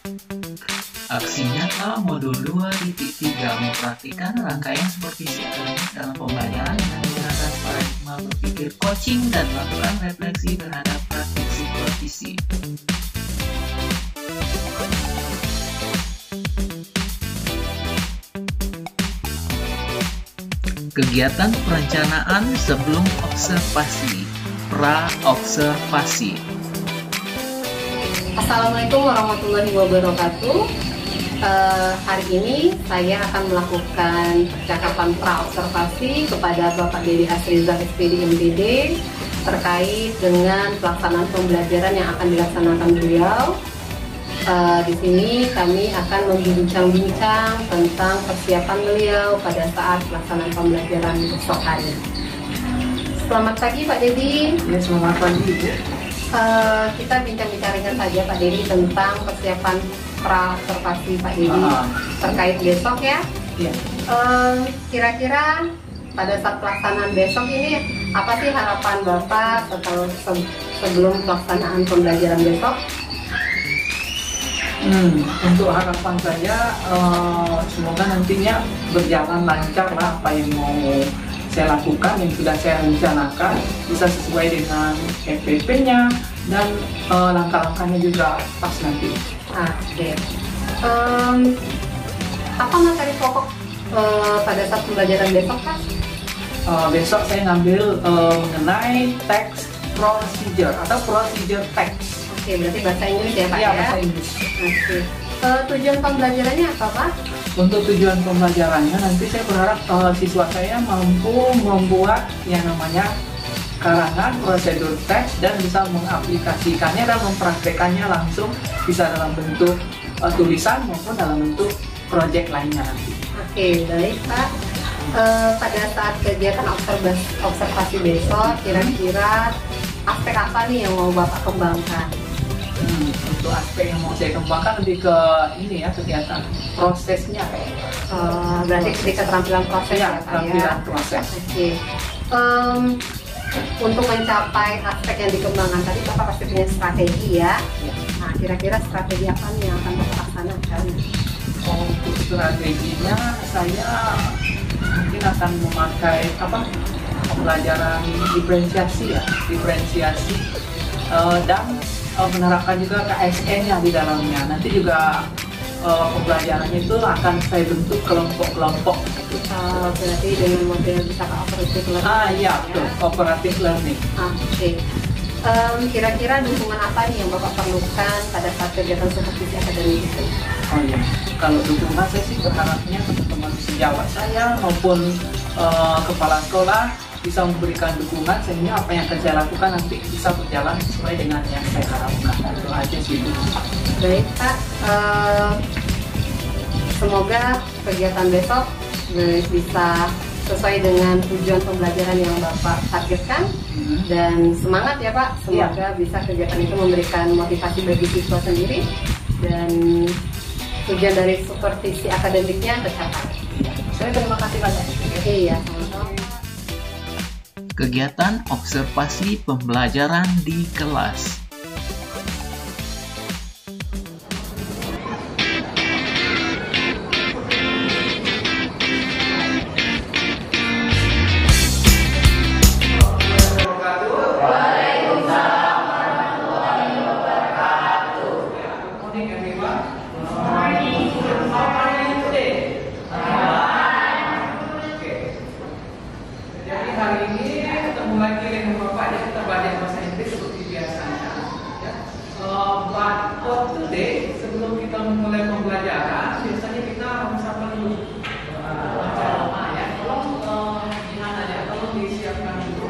Aksi nyata modul 2.3 mempraktikkan rangkaian supervisi akademik dalam pembelajaran dengan menggunakan paradigma berpikir coaching dan melakukan refleksi terhadap praktik supervisi. Kegiatan perencanaan sebelum observasi, pra-observasi. Assalamualaikum warahmatullahi wabarakatuh. Hari ini saya akan melakukan percakapan pra-observasi kepada Bapak Dedi Asriza SPD MPD terkait dengan pelaksanaan pembelajaran yang akan dilaksanakan beliau. Di sini kami akan membincang-bincang tentang persiapan beliau pada saat pelaksanaan pembelajaran besok hari. Selamat pagi Pak Dedi. Ya, selamat pagi Bu. Kita bincang-bincang ringan saja Pak Dedi tentang persiapan pra-observasi Pak Dedi terkait besok ya. Ya. Kira-kira pada saat pelaksanaan besok ini apa sih harapan Bapak sebelum pelaksanaan pembelajaran besok? Untuk harapan saya semoga nantinya berjalan lancar lah apa yang mau saya lakukan, yang sudah saya rencanakan bisa sesuai dengan FPP-nya dan langkah-langkahnya juga pas nanti. Oke. Apa materi pokok pada saat pembelajaran besok Pak? Besok saya ngambil mengenai text procedure atau procedure text. Oke, berarti bahasa Inggris ya Pak Iya, ya? bahasa Inggris. Oke. Tujuan pembelajarannya apa Pak? Untuk tujuan pembelajarannya nanti saya berharap siswa saya mampu membuat yang namanya karangan prosedur teks dan bisa mengaplikasikannya dan mempraktekannya langsung bisa dalam bentuk tulisan maupun dalam bentuk proyek lainnya nanti. Oke, baik Pak. Pada saat kegiatan observasi besok, kira-kira aspek apa nih yang mau Bapak kembangkan? Untuk aspek yang mau saya kembangkan lebih ke ini ya, kegiatan prosesnya. Berarti di keterampilan proses ya Pak ya? Keterampilan proses. Oke. Untuk mencapai aspek yang dikembangkan tadi Bapak pasti punya strategi ya? Nah, kira-kira strategi apa nih yang akan Bapak laksanakan? Untuk strateginya saya mungkin akan memakai pembelajaran diferensiasi dan menerapkan juga KSN-nya di dalamnya. Nanti juga pembelajarannya itu akan saya bentuk kelompok-kelompok. Berarti dengan model bisa cooperative learning. Iya, betul, cooperative learning. Oke. Kira-kira dukungan apa nih yang Bapak perlukan pada saat kegiatan supervisi akademik itu? Oh iya, kalau dukungan saya sih berharapnya teman-teman sejawat saya maupun kepala sekolah bisa memberikan dukungan sehingga apa yang akan saya lakukan nanti bisa berjalan sesuai dengan yang saya harapkan. Itu aja sih Bu. Baik Pak, semoga kegiatan besok bisa sesuai dengan tujuan pembelajaran yang Bapak targetkan dan semangat ya Pak. Semoga bisa kegiatan itu memberikan motivasi bagi siswa sendiri dan tujuan dari supervisi akademiknya tercapai. Saya terima kasih banyak. Iya, sama-sama. Kegiatan observasi pembelajaran di kelas. Hari ini ketemu lagi dengan Bapak, jadi kita belajar bahasa Inggris seperti biasanya. Ya. But for today, sebelum kita memulai pembelajaran, biasanya kita harus apa dulu? Baca doa ya. Tolong gimana ya? Tolong disiapkan dulu.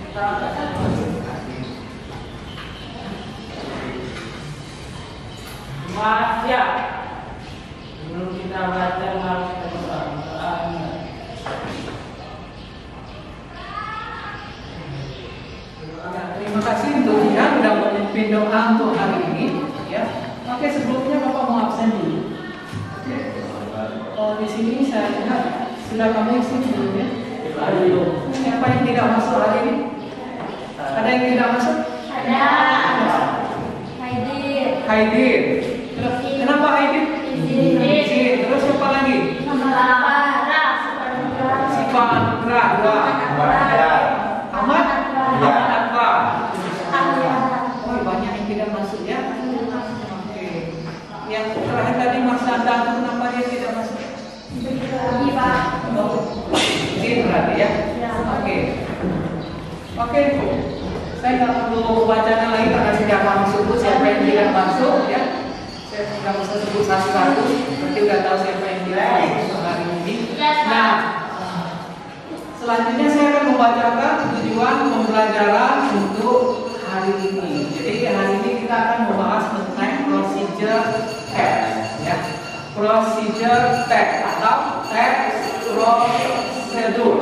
Kita baca doa dulu. Ya. Sebelum kita baca harus kita berdoa. Terima kasih untuk yang sudah memimpin doa untuk hari ini. Ya, oke, sebelumnya Bapak mau absen dulu. Di sini saya lihat sudah kamu isi sebelumnya. Siapa yang tidak masuk hari ini? Ada yang tidak masuk? Ada. Haidir. Kenapa Kenapa Aidit? Izin. Terus siapa lagi? Siva Anugrah. Ahmad? Ahmad Akbar. Oh, banyak yang tidak masuk ya. Oke. Yang terakhir tadi Mas Sanda, kenapa dia tidak masuk? Izin berarti ya. Oke. Oke. Saya nggak perlu bacanya lagi karena sudah masuk. Siapa yang tidak masuk ya? Saya nggak usah sebut satu-satu. Berarti udah tahu siapa yang tidak masuk hari ini. Nah, selanjutnya saya akan membacakan tujuan pembelajaran untuk hari ini. Jadi hari ini kita akan membahas tentang procedure text, ya. Procedure text atau text procedure.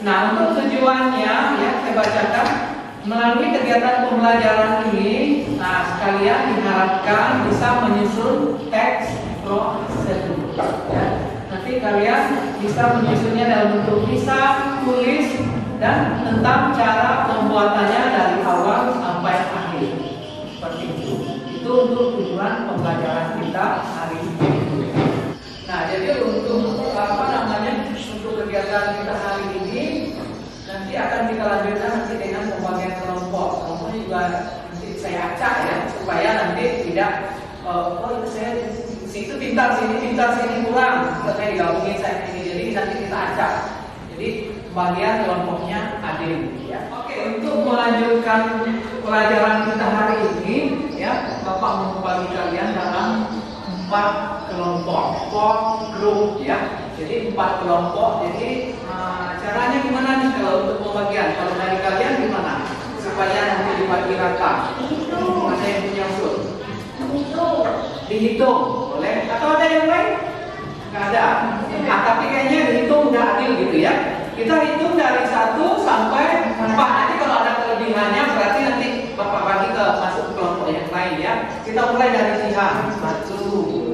Nah, untuk tujuannya ya saya bacakan. Melalui kegiatan pembelajaran ini, nah sekalian diharapkan bisa menyusun teks prosedur. Ya. Nanti kalian bisa menyusunnya dalam bentuk lisan, tulis, dan tentang cara pembuatannya dari awal sampai akhir. Seperti itu. Itu untuk tujuan pembelajaran kita hari ini. Nah, jadi untuk untuk kegiatan kita hari ini. Nanti akan kita lanjutkan nanti dengan pembagian kelompok. Kelompoknya juga nanti saya acak ya, supaya nanti tidak itu saya situ pintar sini kurang, saya digabungin saya ini. Jadi nanti kita acak. Jadi bagian kelompoknya adil ya. Oke, untuk melanjutkan pelajaran kita hari ini ya, Bapak mau membagi kalian dalam 4 kelompok, 4 grup ya. Jadi 4 kelompok. Jadi caranya gimana nih kalau untuk pembagian? Kalau dari kalian gimana? Supaya nanti dibagi rata. Ada yang punya usul? Dihitung, boleh? Atau ada yang lain? Nggak ada. Tapi kayaknya dihitung udah adil gitu ya. Kita hitung dari 1 sampai 4. Nanti kalau ada kelebihannya berarti nanti Bapak bagi ke masuk ke kelompok yang lain ya. Kita mulai dari Jihan. 1, 2.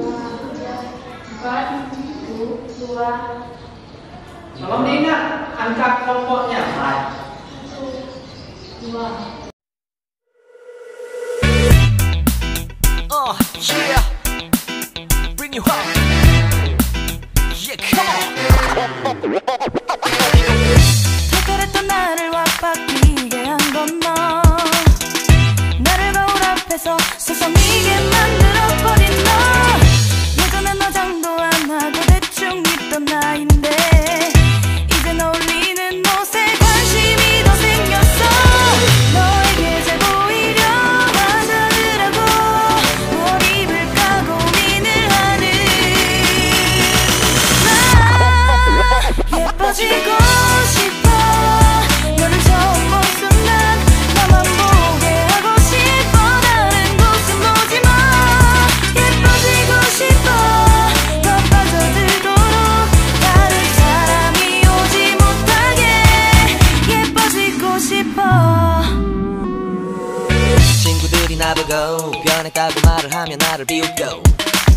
Tolong diingat angka kelompoknya. 2. Yeah. Bring you home. Yeah, come on. 특별했던 나를 와바뀌게 한 건 너. 나를 거울 앞에서 서성이게 만들어버린 너. 예전엔 화장도 안 하고 대충 입던 나인데 이젠 어울리는 옷에 관심이 더 생겼어. 너에게 잘 보이려 화장을 하고 뭘 입을까 고민을 하는 나. 예뻐지고 싶어. 너를 처음 본 순간 나만 보게 하고 싶어. 다른 곳은 보지 마. 예뻐지고 싶어. 더 빠져들도록 다른 사람이 오지 못하게 예뻐지고 싶어. 친구들이 나보고 변했다고 말을 하면 나를 비웃고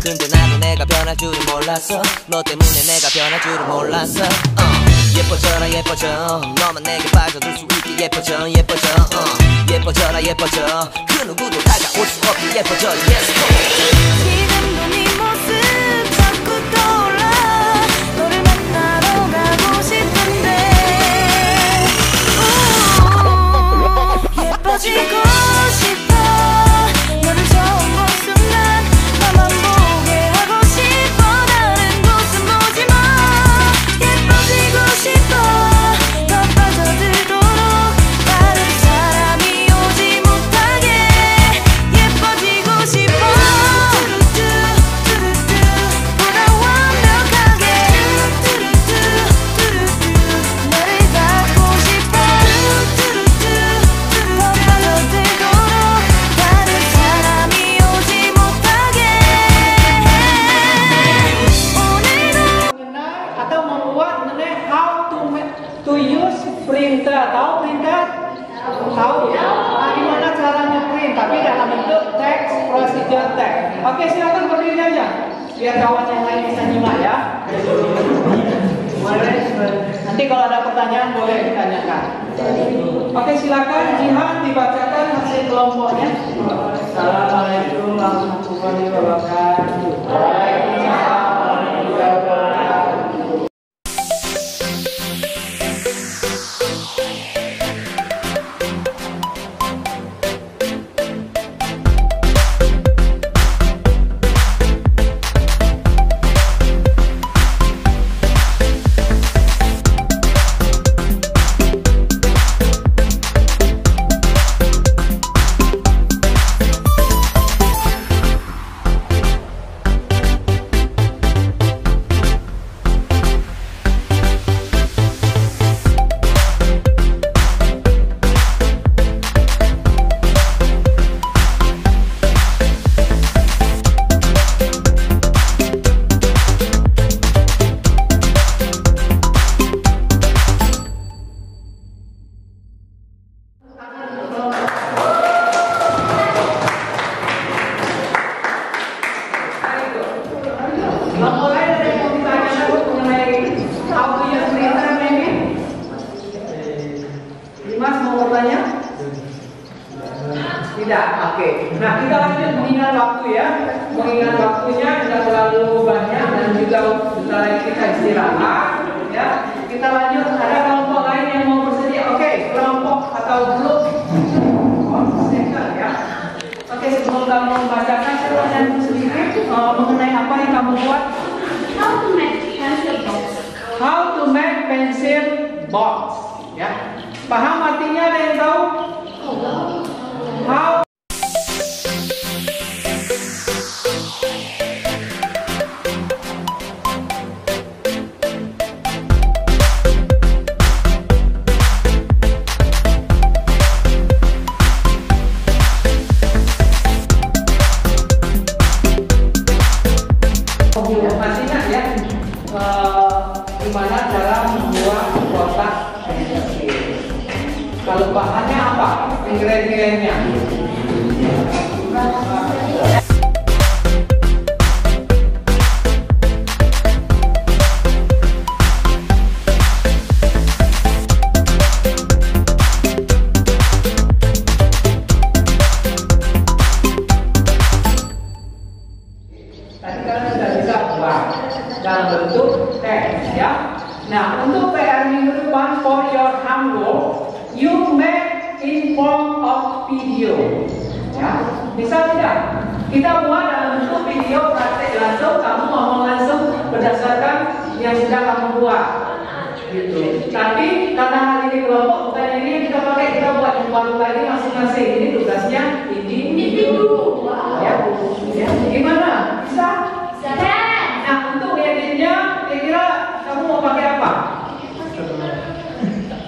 근데 나도 내가 변할 줄은 몰랐어. 너 때문에 내가 변할 줄은 몰랐어. 예뻐져라 예뻐져. 너만 내게 빠져들 수 있게 예뻐져 예뻐져. 예뻐져라 예뻐져. 그 누구도 다가올 수 없게 예뻐져. Yes, come on. 지금도 네 모습 자꾸 떠올라. 너를 만나러 가고 싶은데 예뻐지고 싶어. 너를 처음 본 순간 나만 보게 하고 싶어. 다른 곳은 보지 마. 예뻐지고 싶어. 더 빠져들도록 다른 사람이 오지 못하게 예뻐지고 싶어. 보다 완벽하게 너를 갖고 싶어. 더 빠져들도록 다른 사람이 오지 못하게 오늘도 atau membuat mengenai how to use printer. Tahu printer? Tahu ya? Gimana caranya print tapi dalam bentuk text procedure text. Oke, silakan berdiri aja biar kawan yang lain bisa nyimak ya. Boleh. Nanti kalau ada pertanyaan boleh ditanyakan. Oke, silakan Jihan dibacakan hasil kelompoknya. Assalamualaikum warahmatullahi wabarakatuh. Tidak, oke. Nah, kita lanjut mengingat waktu ya. Mengingat waktunya tidak terlalu banyak dan juga sebentar lagi kita istirahat ya. Kita lanjut, ada kelompok lain yang mau bersedia. Oke, kelompok atau grup. Ya. Oke, sebelum kamu membacakan, saya tanya sedikit mengenai apa yang kamu buat. How to make pencil box. How to make pencil box. Ya. Paham artinya, ada yang tahu? How pastinya ya, gimana cara membuat kotak pensil. Kalau bahannya apa? Ingredientnya? Tadi kalian sudah bisa buat dalam bentuk teks ya. Nah, untuk PR minggu depan for your homework, you make in form of video. Ya, bisa tidak? Kita buat dalam bentuk video praktek langsung, kamu ngomong langsung berdasarkan yang sudah kamu buat. Gitu. Tapi karena hari ini kelompok bukan ini yang kita pakai, kita buat yang baru lagi masing-masing. Ini tugasnya individu. Ya, ya. Gimana? Bisa? Nah, untuk editnya, kira-kira kamu mau pakai apa?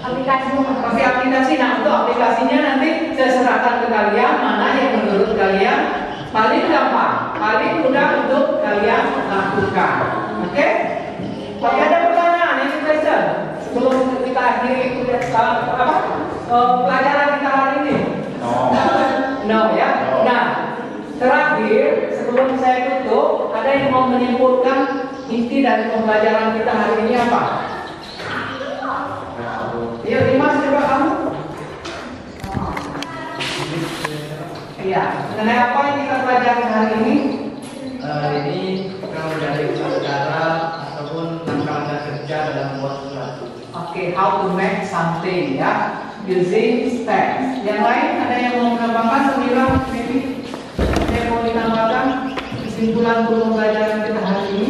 Aplikasi. Pakai aplikasi. Nah, untuk aplikasinya nanti saya serahkan ke kalian mana yang menurut kalian paling gampang, paling mudah untuk kalian lakukan. Oke? Oke, ada pertanyaan yang question sebelum kita akhiri pelajaran kita hari ini? No ya. Nah, terakhir sebelum saya tutup, ada yang mau menyimpulkan inti dari pembelajaran kita hari ini apa? Yuk, Dimas, coba kamu. Iya, mengenai apa yang kita pelajari hari ini? Ini kalau dari cara ataupun langkah-langkah kerja dalam membuat sesuatu. Oke, how to make something ya, using steps. Yang lain ada yang mau menambahkan? Sembilan, maybe ada yang mau ditambahkan kesimpulan untuk pembelajaran kita hari ini?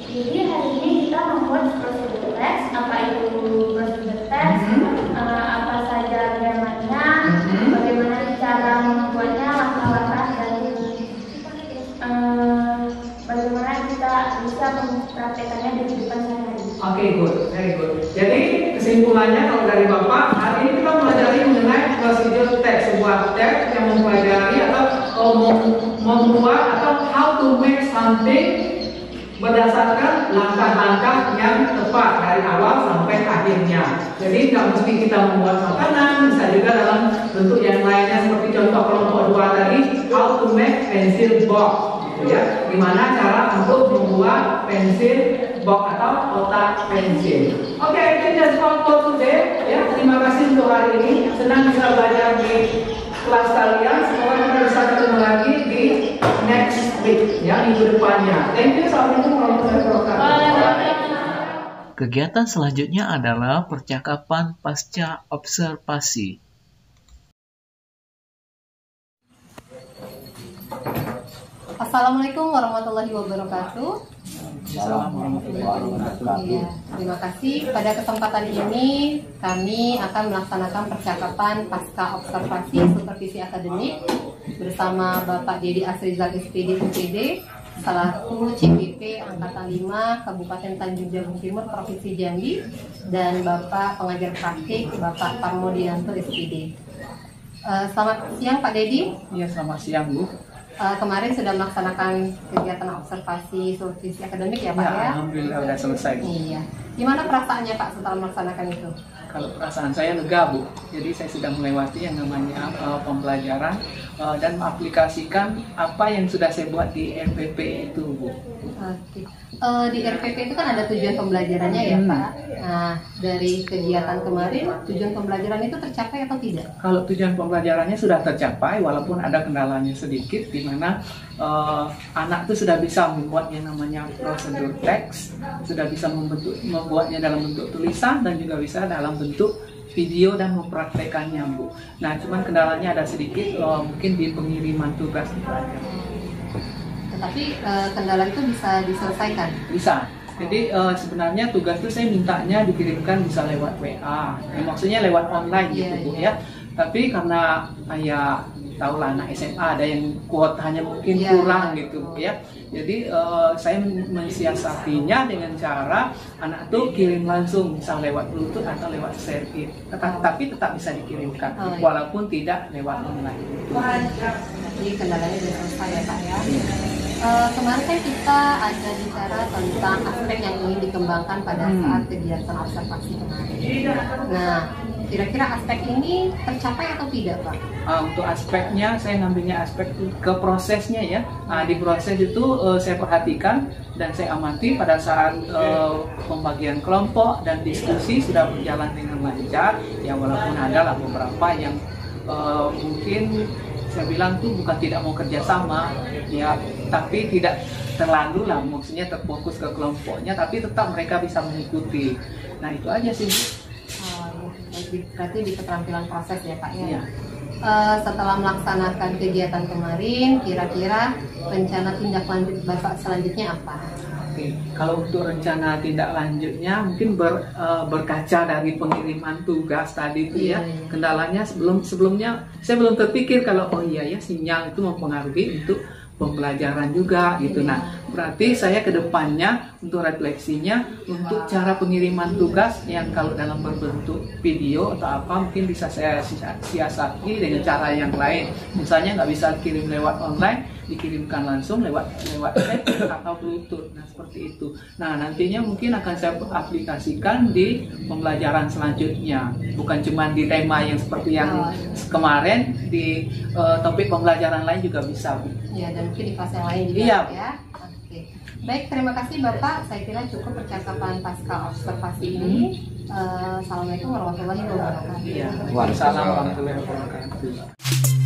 Jadi hari ini kita membuat prosedur teks. Apa itu prosedur teks? Apa saja temanya? Bagaimana cara membuatnya? Langkah-langkah dan bagaimana kita bisa mempraktekannya di kehidupan sehari-hari. Oke, good, very good. Jadi kesimpulannya kalau dari Bapak, hari ini kita mempelajari mengenai prosedur teks, sebuah teks yang mempelajari atau membuat atau how to make something berdasarkan langkah-langkah yang tepat dari awal sampai akhirnya. Jadi tidak mesti kita membuat makanan, bisa juga dalam bentuk yang lainnya seperti contoh kelompok 2 tadi, how to make pencil box. ya, gimana cara untuk membuat pensil box atau kotak pensil. Oke, itu just for today. Ya, terima kasih untuk hari ini. Senang bisa belajar di kelas kalian. Semoga kita bisa ketemu lagi di next week, ya, minggu depannya. Thank you. Assalamualaikum warahmatullahi wabarakatuh. Kegiatan selanjutnya adalah percakapan pasca observasi. Assalamualaikum warahmatullahi wabarakatuh. Iya, terima kasih. Pada kesempatan ini kami akan melaksanakan percakapan pasca observasi supervisi akademik bersama Bapak Dedi Asrizal SPD MPD selaku CPP Angkatan 5 Kabupaten Tanjung Jabung Timur Provinsi Jambi dan Bapak pengajar praktik Bapak Parmodianto SPD. Selamat siang Pak Dedi. Iya, selamat siang Bu. Kemarin sudah melaksanakan kegiatan observasi supervisi akademik ya Pak ya? Alhamdulillah sudah selesai Bu. Iya. Gimana perasaannya Pak setelah melaksanakan itu? Kalau perasaan saya lega Bu. Jadi saya sudah melewati yang namanya pembelajaran dan mengaplikasikan apa yang sudah saya buat di RPP itu Bu. Oke. Di RPP itu kan ada tujuan pembelajarannya ya Pak. Nah, dari kegiatan kemarin tujuan pembelajaran itu tercapai atau tidak? Kalau tujuan pembelajarannya sudah tercapai, walaupun ada kendalanya sedikit, di mana anak itu sudah bisa membuat yang namanya prosedur teks, sudah bisa membuatnya dalam bentuk tulisan dan juga bisa dalam bentuk video dan mempraktekannya Bu. Nah, cuman kendalanya ada sedikit, mungkin di pengiriman tugas itu aja. Tetapi kendala itu bisa diselesaikan? Bisa. Jadi sebenarnya tugas itu saya mintanya dikirimkan bisa lewat WA, maksudnya lewat online gitu Bu ya. Tapi karena ya tahulah anak SMA ada yang kuotanya mungkin kurang gitu Bu ya. Jadi saya mensiasatinya dengan cara anak tuh kirim langsung, misal lewat Bluetooth atau lewat share-it, tapi tetap bisa dikirimkan walaupun tidak lewat online. Jadi kendalanya sudah selesai ya Pak ya. Kemarin kan kita ada bicara tentang aspek yang ingin dikembangkan pada saat kegiatan observasi kemarin. Nah, kira-kira aspek ini tercapai atau tidak Pak? Untuk aspeknya saya ngambilnya aspek ke prosesnya ya. Di proses itu saya perhatikan dan saya amati pada saat pembagian kelompok dan diskusi sudah berjalan dengan lancar. Ya walaupun ada lah beberapa yang mungkin saya bilang tuh bukan tidak mau kerjasama ya, tapi tidak terlalu lah, maksudnya terfokus ke kelompoknya, tapi tetap mereka bisa mengikuti. Nah itu aja sih. Berarti di keterampilan proses ya Pak ya. Iya. Setelah melaksanakan kegiatan kemarin, kira-kira rencana tindak lanjut Bapak selanjutnya apa? Oke, kalau untuk rencana tindak lanjutnya mungkin berkaca dari pengiriman tugas tadi itu ya. Kendalanya sebelumnya saya belum terpikir kalau oh iya ya sinyal itu mempengaruhi untuk pembelajaran juga gitu. Nah, berarti saya ke depannya untuk refleksinya untuk cara pengiriman tugas yang kalau dalam berbentuk video atau apa mungkin bisa saya siasati dengan cara yang lain. Misalnya nggak bisa kirim lewat online, dikirimkan langsung lewat chat atau Bluetooth. Nah, seperti itu. Nah, nantinya mungkin akan saya aplikasikan di pembelajaran selanjutnya. Bukan cuma di tema yang seperti yang kemarin, di topik pembelajaran lain juga bisa. Ya, dan mungkin di kelas yang lain juga ya. Oke. Baik, terima kasih Bapak. Saya kira cukup percakapan pasca observasi ini. Assalamualaikum warahmatullahi wabarakatuh. Waalaikumsalam warahmatullahi wabarakatuh.